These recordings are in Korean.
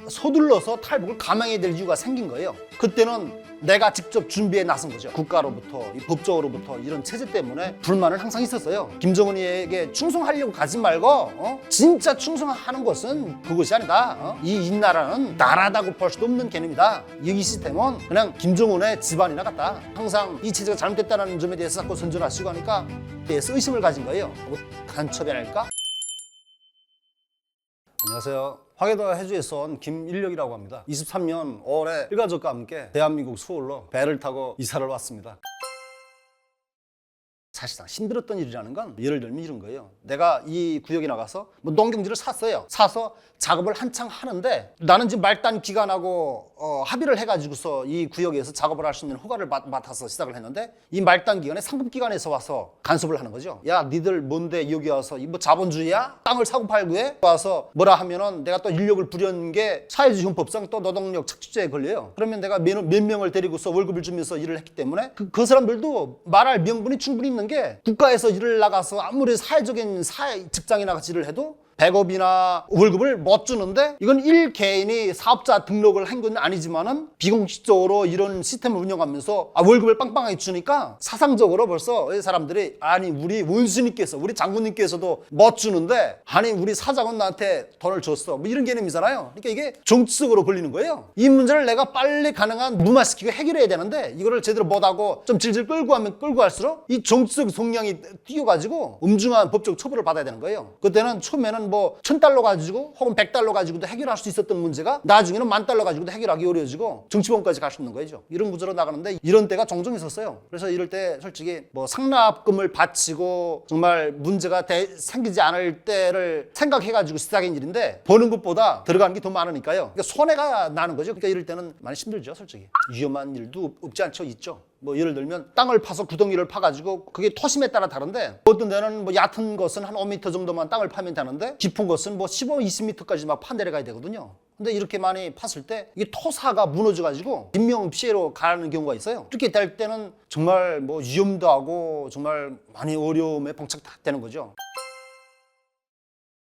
서둘러서 탈북을 감행해야 될 이유가 생긴 거예요. 그때는 내가 직접 준비해 나선 거죠. 국가로부터, 이 법적으로부터 이런 체제 때문에 불만은 항상 있었어요. 김정은이에게 충성하려고 가지 말고 진짜 충성하는 것은 그것이 아니다. 이 나라는 나라다고 볼 수도 없는 개념이다. 이 시스템은 그냥 김정은의 집안이나 같다. 항상 이 체제가 잘못됐다는 점에 대해서 자꾸 선전하시고 하니까 대해서 의심을 가진 거예요. 뭐 간첩이 아닐까? 안녕하세요. 황해도 해주에서 온 김인력이라고 합니다. 23년 5월에 일가족과 함께 대한민국 서울로 배를 타고 이사를 왔습니다. 사실상 힘들었던 일이라는 건 예를 들면 이런 거예요. 내가 이 구역에 나가서 뭐 농경지를 샀어요. 사서 작업을 한창 하는데 나는 지금 말단 기간하고 합의를 해가지고서 이 구역에서 작업을 할 수 있는 허가를 맡아서 시작을 했는데 이 말단 기간에 상급 기관에서 와서 간섭을 하는 거죠. 야, 니들 뭔데 여기 와서 뭐 자본주의야? 땅을 사고 팔고 해? 와서 뭐라 하면은 내가 또 인력을 부려는 게 사회주의 형법상 또 노동력 착취죄에 걸려요. 그러면 내가 몇 명을 데리고서 월급을 주면서 일을 했기 때문에 그 사람들도 말할 명분이 충분히 있는 게 국가에서 일을 나가서 아무리 사회적인 직장이나 같이 일을 해도 백업이나 월급을 못 주는데 이건 일개인이 사업자 등록을 한 건 아니지만은 비공식적으로 이런 시스템을 운영하면서 월급을 빵빵하게 주니까 사상적으로 벌써 이 사람들이 아니 우리 원수님께서 우리 장군님께서도 못 주는데 아니 우리 사장은 나한테 돈을 줬어 뭐 이런 개념이잖아요. 그러니까 이게 정치적으로 걸리는 거예요. 이 문제를 내가 빨리 가능한 무마시키고 해결해야 되는데 이거를 제대로 못하고 좀 질질 끌고 하면 끌고 갈수록 이 정치적 성향이 뛰어가지고 엄중한 법적 처벌을 받아야 되는 거예요. 그때는 처음에는 뭐 $1,000 가지고 혹은 $100 가지고도 해결할 수 있었던 문제가 나중에는 $10,000 가지고도 해결하기 어려워지고 정치범까지 갈 수 있는 거죠. 이런 구조로 나가는데 이런 때가 종종 있었어요. 그래서 이럴 때 솔직히 뭐 상납금을 바치고 정말 문제가 생기지 않을 때를 생각해가지고 시작한 일인데 버는 것보다 들어가는 게 더 많으니까요. 그러니까 손해가 나는 거죠. 그러니까 이럴 때는 많이 힘들죠, 솔직히. 위험한 일도 없지 않죠, 있죠. 뭐 예를 들면 땅을 파서 구덩이를 파가지고 그게 토심에 따라 다른데 어떤 데는 뭐 얕은 것은 한 5m 정도만 땅을 파면 되는데 깊은 것은 뭐 15, 20m까지 막 파내려가야 되거든요. 근데 이렇게 많이 팠을 때 이게 토사가 무너져가지고 인명 피해로 가는 경우가 있어요. 이렇게 될 때는 정말 뭐 위험도 하고 정말 많이 어려움에 봉착되는 거죠.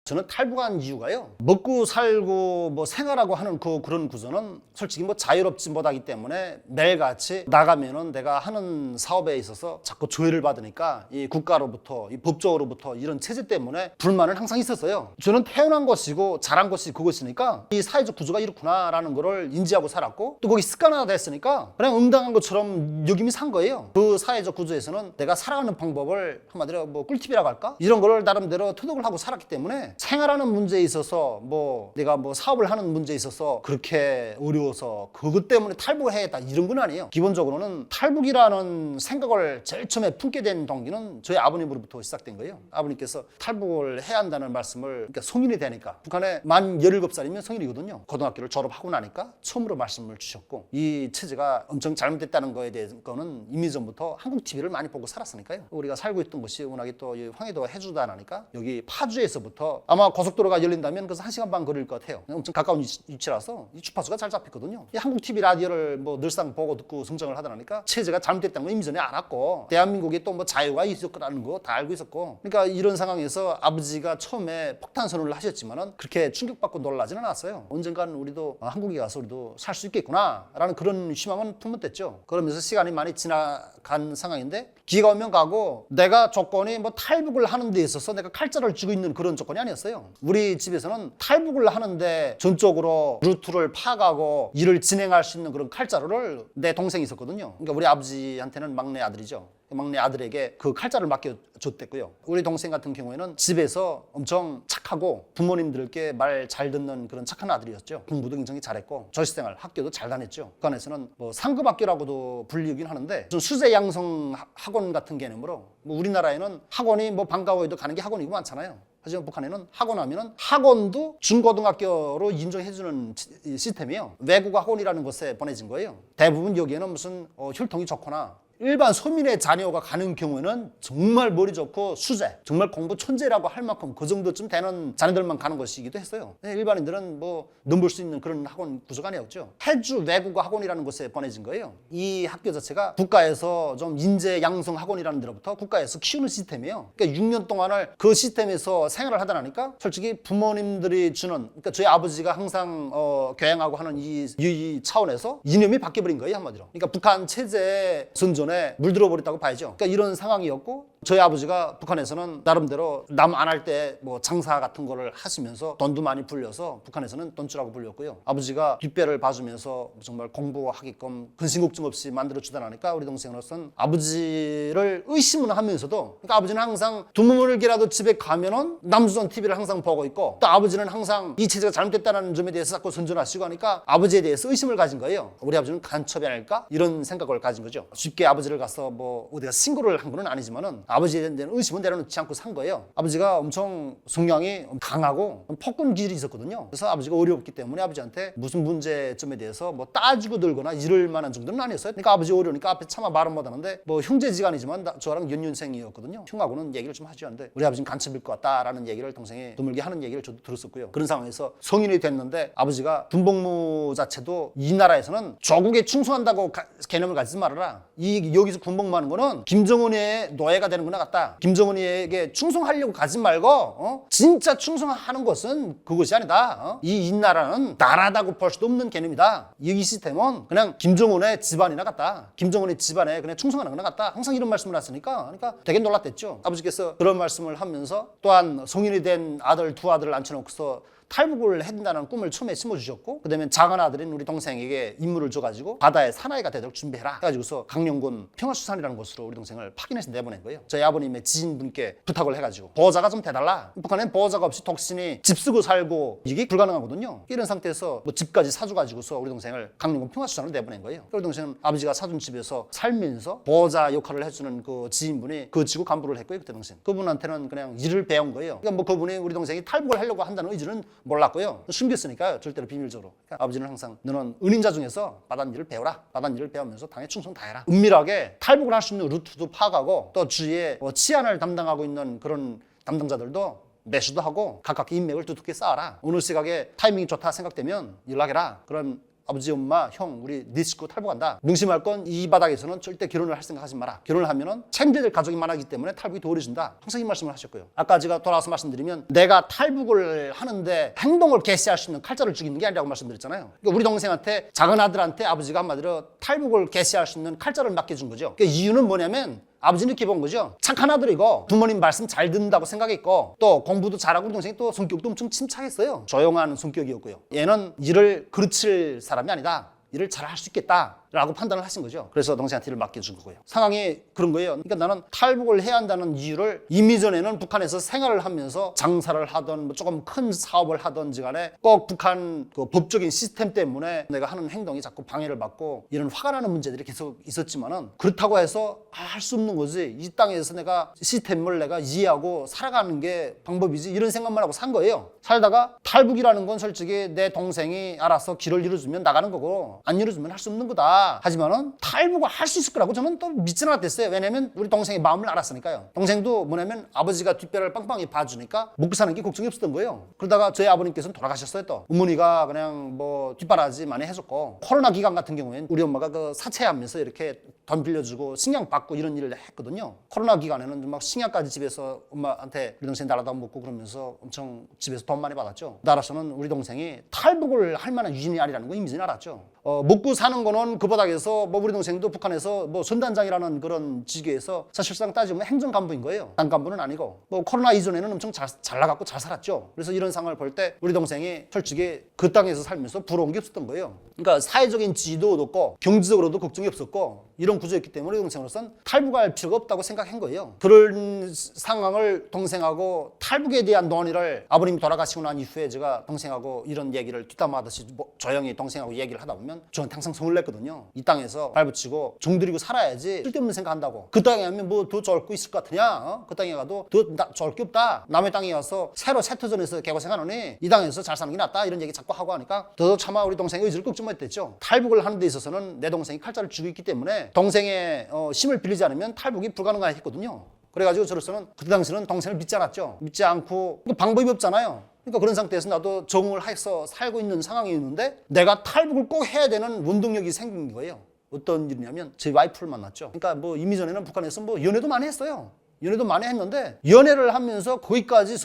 저는 탈북한 이유가요. 먹고 살고 뭐 생활하고 하는 그런 구조는 솔직히 뭐 자유롭지 못하기 때문에 매일같이 나가면은 내가 하는 사업에 있어서 자꾸 조회를 받으니까 이 국가로부터 이 법적으로부터 이런 체제 때문에 불만은 항상 있었어요. 저는 태어난 것이고 자란 것이 그것이니까 이 사회적 구조가 이렇구나라는 거를 인지하고 살았고 또 거기 습관화가 됐으니까 그냥 응당한 것처럼 여김이 산 거예요. 그 사회적 구조에서는 내가 살아가는 방법을 한마디로 뭐 꿀팁이라고 할까? 이런 거를 나름대로 터득을 하고 살았기 때문에 생활하는 문제에 있어서 뭐 내가 뭐 사업을 하는 문제에 있어서 그렇게 어려워서 그것 때문에 탈북을 해야겠다 이런 건 아니에요. 기본적으로는 탈북이라는 생각을 제일 처음에 품게 된 동기는 저희 아버님으로부터 시작된 거예요. 아버님께서 탈북을 해야 한다는 말씀을 그러니까 성인이 되니까 북한에 만 17살이면 성인이거든요. 고등학교를 졸업하고 나니까 처음으로 말씀을 주셨고 이 체제가 엄청 잘못됐다는 거에 대해서는 이미 전부터 한국 TV를 많이 보고 살았으니까요. 우리가 살고 있던 곳이 워낙에 또 황해도가 해주다 나니까 여기 파주에서부터 아마 고속도로가 열린다면 그래서 1시간 반 거리일 것 같아요. 엄청 가까운 위치라서 이 주파수가 잘 잡혔거든요. 이 한국 TV 라디오를 뭐 늘상 보고 듣고 성장을 하다 보니까 체제가 잘못됐다는 걸 이미 전에 알았고 대한민국에 또 뭐 자유가 있었다는 거 다 알고 있었고 그러니까 이런 상황에서 아버지가 처음에 폭탄 선언을 하셨지만은 그렇게 충격받고 놀라지는 않았어요. 언젠가는 우리도 한국에 가서 우리도 살 수 있겠구나라는 그런 희망은 품었댔죠. 그러면서 시간이 많이 지나간 상황인데 기회가 오면 가고 내가 조건이 뭐 탈북을 하는 데 있어서 내가 칼자를 쥐고 있는 그런 조건이 아니었어요. 우리 집에서는 탈북을 하는데 전적으로 루트를 파가고 일을 진행할 수 있는 그런 칼자루를 내 동생이 있었거든요. 그러니까 우리 아버지한테는 막내 아들이죠. 막내 아들에게 그 칼자를 맡겨줬댔고요. 우리 동생 같은 경우에는 집에서 엄청 착하고 부모님들께 말 잘 듣는 그런 착한 아들이었죠. 공부도 굉장히 잘했고 조시생활 학교도 잘 다녔죠. 북한에서는 뭐 상급 학교라고도 불리긴 하는데 수제 양성 학원 같은 개념으로 뭐 우리나라에는 학원이 뭐 방과후에도 가는 게 학원이고 많잖아요. 하지만 북한에는 학원 하면은 학원도 중고등학교로 인정해주는 시스템이에요. 외국 학원이라는 곳에 보내진 거예요. 대부분 여기에는 무슨 혈통이 좋거나 일반 소민의 자녀가 가는 경우에는 정말 머리 좋고 수재, 정말 공부 천재라고 할 만큼 그 정도쯤 되는 자녀들만 가는 것이기도 했어요. 일반인들은 뭐 넘볼 수 있는 그런 학원 구조가 아니었죠. 해주 외국어 학원이라는 곳에 보내진 거예요. 이 학교 자체가 국가에서 좀 인재 양성 학원이라는 데로부터 국가에서 키우는 시스템이에요. 그러니까 6년 동안을 그 시스템에서 생활을 하다 보니까 솔직히 부모님들이 주는, 그러니까 저희 아버지가 항상 교양하고 하는 이 차원에서 이념이 바뀌어버린 거예요, 한마디로. 그러니까 북한 체제 선전에 물들어 버렸다고 봐야죠. 그러니까 이런 상황이었고, 저희 아버지가 북한에서는 나름대로 남 안 할 때 뭐 장사 같은 거를 하시면서 돈도 많이 불려서 북한에서는 돈주라고 불렸고요. 아버지가 뒷배를 봐주면서 정말 공부하게끔 근심 걱정 없이 만들어 주다 보니까 우리 동생으로서는 아버지를 의심은 하면서도, 그러니까 아버지는 항상 두물기라도 집에 가면은 남조선 TV를 항상 보고 있고, 또 아버지는 항상 이 체제가 잘못됐다는 점에 대해서 자꾸 선전하시고 하니까 아버지에 대해서 의심을 가진 거예요. 우리 아버지는 간첩이 아닐까? 이런 생각을 가진 거죠. 쉽게 아버지를 가서 뭐 어디가 신고를 한 건 아니지만은 아버지에 대한 의심은 내려놓지 않고 산 거예요. 아버지가 엄청 성향이 강하고 폭군 기질이 있었거든요. 그래서 아버지가 어려웠기 때문에 아버지한테 무슨 문제점에 대해서 뭐 따지고 들거나 이럴 만한 정도는 아니었어요. 그러니까 아버지 어려우니까 앞에 차마 말은 못하는데, 뭐 형제지간이지만 저랑 연륜생이었거든요. 형하고는 얘기를 좀 하지 않는데 우리 아버지는 간첩일 것 같다라는 얘기를 동생이 드물게 하는 얘기를 저도 들었었고요. 그런 상황에서 성인이 됐는데 아버지가 군복무 자체도 이 나라에서는 조국에 충성한다고 개념을 가지지 말아라. 여기서 군복무하는 거는 김정은의 노예가 되는 거나 같다. 김정은에게 충성하려고 가지 말고 진짜 충성하는 것은 그것이 아니다. 이 나라는 나라다고 볼 수도 없는 개념이다. 이 시스템은 그냥 김정은의 집안이나 같다. 김정은의 집안에 그냥 충성하는 거나 같다. 항상 이런 말씀을 하시니까, 그러니까 되게 놀랐댔죠. 아버지께서 그런 말씀을 하면서 또한 성인이 된 아들 두 아들을 앉혀놓고서 탈북을 해준다는 꿈을 처음에 심어주셨고, 그 다음에 작은 아들인 우리 동생에게 임무를 줘가지고 바다의 사나이가 되도록 준비해라 해가지고서 강령군 평화수산이라는 곳으로 우리 동생을 파견해서 내보낸 거예요. 저희 아버님의 지인분께 부탁을 해가지고 보호자가 좀 대달라. 북한엔 보호자가 없이 독신이 집 쓰고 살고 이게 불가능하거든요. 이런 상태에서 뭐 집까지 사줘가지고서 우리 동생을 강령군 평화수산으로 내보낸 거예요. 우리 동생은 아버지가 사준 집에서 살면서 보호자 역할을 해주는 그 지인분이 그 지구 간부를 했고요. 그때 동생 그분한테는 그냥 일을 배운 거예요. 그러니까 뭐 그분이 우리 동생이 탈북을 하려고 한다는 의지는 몰랐고요. 숨겼으니까요. 절대로 비밀적으로. 그러니까 아버지는 항상 너는 은인자 중에서 바닷일을 배워라. 바닷일을 배우면서 당에 충성 다해라. 은밀하게 탈북을 할 수 있는 루트도 파악하고, 또 주위에 치안을 담당하고 있는 그런 담당자들도 매수도 하고 각각 인맥을 두텁게 쌓아라. 어느 시각에 타이밍이 좋다 생각되면 연락해라. 그럼 아버지, 엄마, 형, 우리 네 식구 탈북한다. 명심할 건 이 바닥에서는 절대 결혼을 할 생각하지 마라. 결혼을 하면은 책임져야 될 가족이 많아지기 때문에 탈북이 더 어려진다. 항상 이 말씀을 하셨고요. 아까 제가 돌아와서 말씀드리면 내가 탈북을 하는데 행동을 개시할 수 있는 칼자를 쥐고 있는 게 아니라고 말씀드렸잖아요. 그러니까 우리 동생한테, 작은 아들한테 아버지가 한마디로 탈북을 개시할 수 있는 칼자를 맡겨준 거죠. 그러니까 이유는 뭐냐면 아버지는 이렇게 본 거죠. 착한 아들이고 부모님 말씀 잘 듣는다고 생각했고, 또 공부도 잘하고, 우리 동생이 또 성격도 엄청 침착했어요. 조용한 성격이었고요. 얘는 일을 그르칠 사람이 아니다. 일을 잘 할 수 있겠다 라고 판단을 하신 거죠. 그래서 동생한테 일을 맡겨준 거고요. 상황이 그런 거예요. 그러니까 나는 탈북을 해야 한다는 이유를 이미 전에는 북한에서 생활을 하면서 장사를 하던 뭐 조금 큰 사업을 하던지 간에 꼭 북한 그 법적인 시스템 때문에 내가 하는 행동이 자꾸 방해를 받고 이런 화가 나는 문제들이 계속 있었지만은, 그렇다고 해서 할 수 없는 거지. 이 땅에서 내가 시스템을 내가 이해하고 살아가는 게 방법이지, 이런 생각만 하고 산 거예요. 살다가 탈북이라는 건 솔직히 내 동생이 알아서 길을 열어주면 나가는 거고, 안 열어주면 할 수 없는 거다. 하지만은 탈북을 할 수 있을 거라고 저는 또 믿지는 않았어요. 왜냐면 우리 동생의 마음을 알았으니까요. 동생도 뭐냐면 아버지가 뒷배를 빵빵히 봐주니까 먹고 사는 게 걱정이 없었던 거예요. 그러다가 저희 아버님께서는 돌아가셨어요. 또 어머니가 그냥 뭐 뒷바라지 많이 해줬고, 코로나 기간 같은 경우에는 우리 엄마가 그 사채하면서 이렇게 돈 빌려주고 식량 받고 이런 일을 했거든요. 코로나 기간에는 막 식량까지 집에서 엄마한테 우리 동생이 나라다 먹고 그러면서 엄청 집에서 돈 많이 받았죠. 나라서는 우리 동생이 탈북을 할 만한 유진이 아니라는 거 이미 전에 알았죠. 먹고 사는 거는 그 바닥에서 뭐 우리 동생도 북한에서 뭐 선단장이라는 그런 직위에서 사실상 따지면 행정간부인 거예요. 당간부는 아니고, 뭐 코로나 이전에는 엄청 잘 나갔고 잘 살았죠. 그래서 이런 상황을 볼 때 우리 동생이 솔직히 그 땅에서 살면서 부러운 게 없었던 거예요. 그러니까 사회적인 지위도 높고 경제적으로도 걱정이 없었고 이런 구조였기 때문에 우리 동생으로서는 탈북할 필요가 없다고 생각한 거예요. 그런 상황을 동생하고 탈북에 대한 논의를 아버님이 돌아가시고 난 이후에 제가 동생하고 이런 얘기를 뒷담화하듯이 조용히 동생하고 얘기를 하다 보면 저한테 항상 성을 냈거든요. 이 땅에서 발붙이고 종들이고 살아야지 쓸데없는 생각한다고. 그 땅에 가면 뭐 더 좋을 거 있을 것 같으냐? 그 땅에 가도 더 좋을 게 없다. 남의 땅에 가서 새로 세터전에서 개고생하노니 이 땅에서 잘 사는 게 낫다. 이런 얘기 자꾸 하고 하니까 더 차마 우리 동생의 의지를 꺾지 못했죠. 탈북을 하는 데 있어서는 내 동생이 칼자를 쥐고 있기 때문에 때문에 동생의 힘을 빌리지 않으면 탈북이 불가능했거든요. 그래가지고 저로서는 그때 당시는 동생을 믿지 않았죠. 믿지 않고 방법이 없잖아요. 그러니까 그런 상태에서 나도 적응을 해서 살고 있는 상황이었는데 내가 탈북을 꼭 해야 되는 원동력이 생긴 거예요. 어떤 일이냐면 제 와이프를 만났죠. 그러니까 뭐 이미 전에는 북한에서 뭐 연애도 많이 했어요. 연애도 많이 했는데 연애를 하면서 거기까지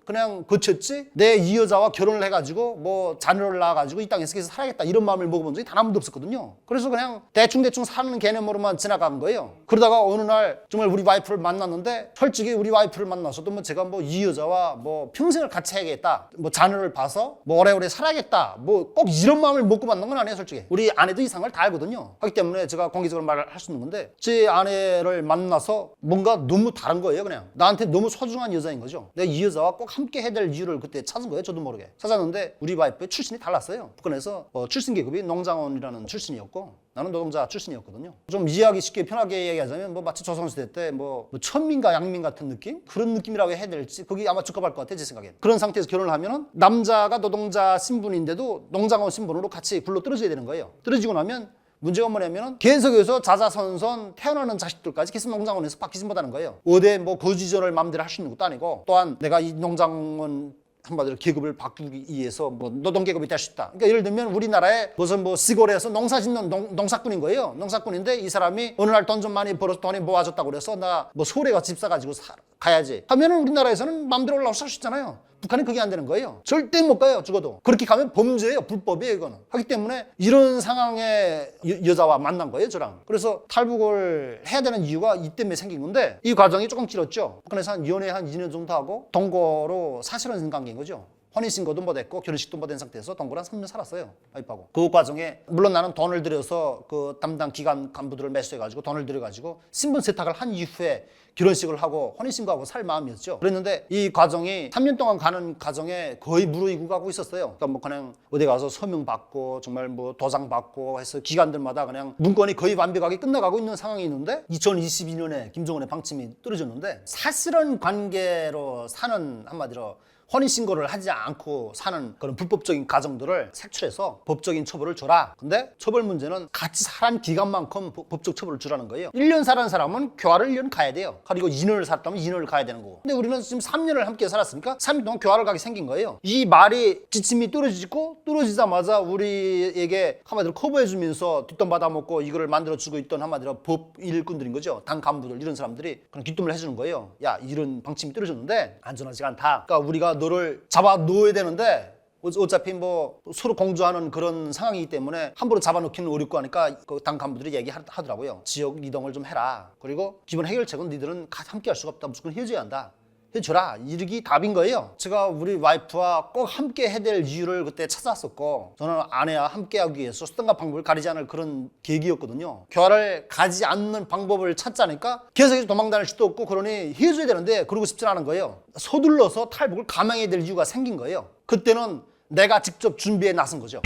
그냥 거쳤지 내 이 여자와 결혼을 해가지고 뭐 자녀를 낳아가지고 이 땅에서 계속 살아야겠다 이런 마음을 먹어본 적이 단 한 번도 없었거든요. 그래서 그냥 대충 사는 개념으로만 지나간 거예요. 그러다가 어느 날 정말 우리 와이프를 만났는데 솔직히 우리 와이프를 만나서도 뭐 제가 뭐 이 여자와 뭐 평생을 같이 해야겠다 뭐 자녀를 봐서 뭐 오래오래 살아야겠다 뭐 꼭 이런 마음을 먹고 만난 건 아니에요. 솔직히 우리 아내도 이상을 다 알거든요. 하기 때문에 제가 공개적으로 말을 할 수 있는 건데 제 아내를 만나서 뭔가 너무 다른 거예요. 그냥 나한테 너무 소중한 여자인 거죠. 내가 이 여자와 꼭 함께 해야 될 이유를 그때 찾은 거예요. 저도 모르게 찾았는데 우리 와이프의 출신이 달랐어요. 북한에서 출신 계급이 농장원이라는 출신이었고 나는 노동자 출신이었거든요. 좀 이해하기 쉽게 편하게 얘기하자면 뭐 마치 조선시대 때 뭐 천민과 양민 같은 느낌? 그런 느낌이라고 해야 될지 거기 아마 적합할 것 같아 제 생각엔. 그런 상태에서 결혼을 하면은 남자가 노동자 신분인데도 농장원 신분으로 같이 굴러 떨어져야 되는 거예요. 떨어지고 나면 문제가 뭐냐면 계속해서 자자손손 태어나는 자식들까지 계속 농장원에서 바뀌지 못하는 거예요. 어디 뭐 거주지를 마음대로 할 수 있는 것도 아니고 또한 내가 이 농장원 한마디로 계급을 바꾸기 위해서 뭐 노동계급이 될 수 있다. 그러니까 예를 들면 우리나라에 무슨 뭐 시골에서 농사 짓는 농사꾼인 거예요. 농사꾼인데 이 사람이 어느 날 돈 좀 많이 벌어서 돈이 모아졌다고 그래서 나 뭐 서울에 가서 집 사가지고 가야지 하면은 우리나라에서는 마음대로 올라오고 살 수 있잖아요. 북한은 그게 안 되는 거예요. 절대 못 가요. 죽어도. 그렇게 가면 범죄예요. 불법이에요. 이거는. 하기 때문에 이런 상황에 여자와 만난 거예요. 저랑. 그래서 탈북을 해야 되는 이유가 이 때문에 생긴 건데 이 과정이 조금 길었죠. 북한에서 연애 한 2년 정도 하고 동거로 사실은 관계인 거죠. 혼인신고도 못했고 결혼식도 못한 상태에서 동거를 한 3년 살았어요. 와이프하고. 그 과정에 물론 나는 돈을 들여서 그 담당 기관 간부들을 매수해가지고 돈을 들여가지고 신분 세탁을 한 이후에 결혼식을 하고 혼인신고하고 살 마음이었죠. 그랬는데 이 과정이 3년 동안 가는 과정에 거의 무르익고 가고 있었어요. 그러니까 뭐 그냥 어디 가서 서명 받고 정말 뭐 도장 받고 해서 기관들마다 그냥 문건이 거의 완벽하게 끝나가고 있는 상황이 있는데 2022년에 김정은의 방침이 떨어졌는데 사실은 관계로 사는 한마디로 혼인신고를 하지 않고 사는 그런 불법적인 가정들을 색출해서 법적인 처벌을 줘라. 근데 처벌 문제는 같이 살한 기간만큼 법적 처벌을 주라는 거예요. 1년 살은 사람은 교화를 1년 가야 돼요. 그리고 2년을 살았다면 2년을 가야 되는 거고. 근데 우리는 지금 3년을 함께 살았으니까 3년 동안 교화를 가게 생긴 거예요. 이 말이 지침이 떨어지자마자 우리에게 한마디로 커버해주면서 뒷돈 받아먹고 이거를 만들어주고 있던 한마디로 법 일꾼들인 거죠. 당 간부들 이런 사람들이 그런 뒷돈을 해주는 거예요. 야 이런 방침이 떨어졌는데 안전하지가 않다. 그러니까 우리가 너를 잡아 놓아야 되는데 어차피 뭐 서로 공조하는 그런 상황이기 때문에 함부로 잡아놓기는 어렵고 하니까 그 당 간부들이 얘기하더라고요. 지역 이동을 좀 해라. 그리고 기본 해결책은 니들은 함께 할 수가 없다. 무조건 헤어져야 한다. 해줘라. 이게 답인 거예요. 제가 우리 와이프와 꼭 함께 해야 될 이유를 그때 찾았었고 저는 아내와 함께 하기 위해서 수단과 방법을 가리지 않을 그런 계기였거든요. 교화를 가지 않는 방법을 찾자니까 계속 도망다닐 수도 없고 그러니 헤어져야 되는데 그러고 싶지 않은 거예요. 서둘러서 탈북을 감행해야 될 이유가 생긴 거예요. 그때는 내가 직접 준비해 나선 거죠.